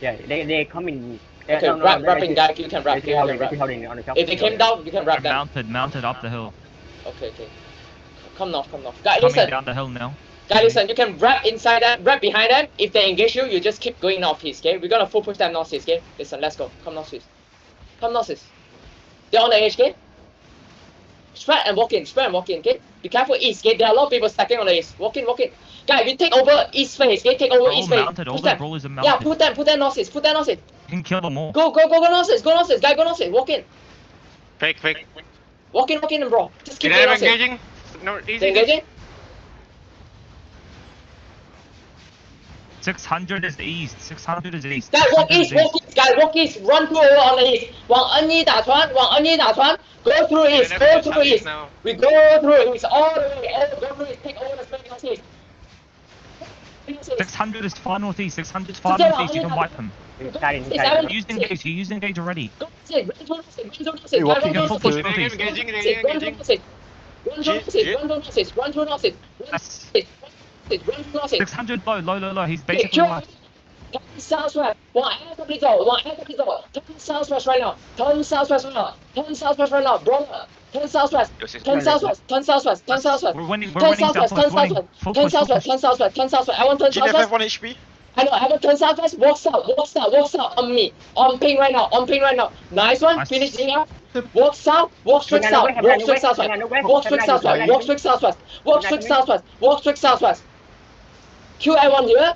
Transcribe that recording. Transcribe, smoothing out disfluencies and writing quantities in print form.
Yeah, they come in. Okay, wrapping guy, you can wrap. They're holding on the shelf. If they came down, you can wrap them. Mounted up the hill. Okay. Come north. Guy, Coming listen. down the hill now. Guy, listen. You can wrap inside them, wrap behind them. If they engage you, you just keep going northeast. Okay, we're gonna full push them northeast. Okay, listen. Let's go. Come northeast. They're on the edge. Okay. Spread and walk in. Okay. Be careful east. Okay. There are a lot of people stacking on the east. Walk in. Guy, we take over east face. Okay, take over east face. Mounted. All the brawlers are mounted. Yeah, put them northeast. You can kill them all. Go northeast. Guy, go northeast. Walk in. Fake. Walk in, bro. Just keep They're going northeast. engaging. No, easy. They're engaging. 600 is east. 600 is east. Guy, walk east. Guy, walk east. Run through on the east. 往恩义打船. Go through east. Now. We go through east. All the way. Go through east. Take over the space northeast. 600 is far northeast. 600 is far northeast. You can wipe them. Use engage already. Hey, walking in full push northeast. Engaging. Run through northeast. 600 low. He's basically left. Turn southwest. 往 AW 走. Turn southwest right now. Turn southwest right now, bro. Turn southwest. We're winning southwest. Turn southwest. I want turn southwest. GFF 1 HP. I want turn southwest. Walk south. On me. On ping right now. Nice one. Finish here. Walk south. Walk straight southwest. Walk straight southwest. Q everyone here.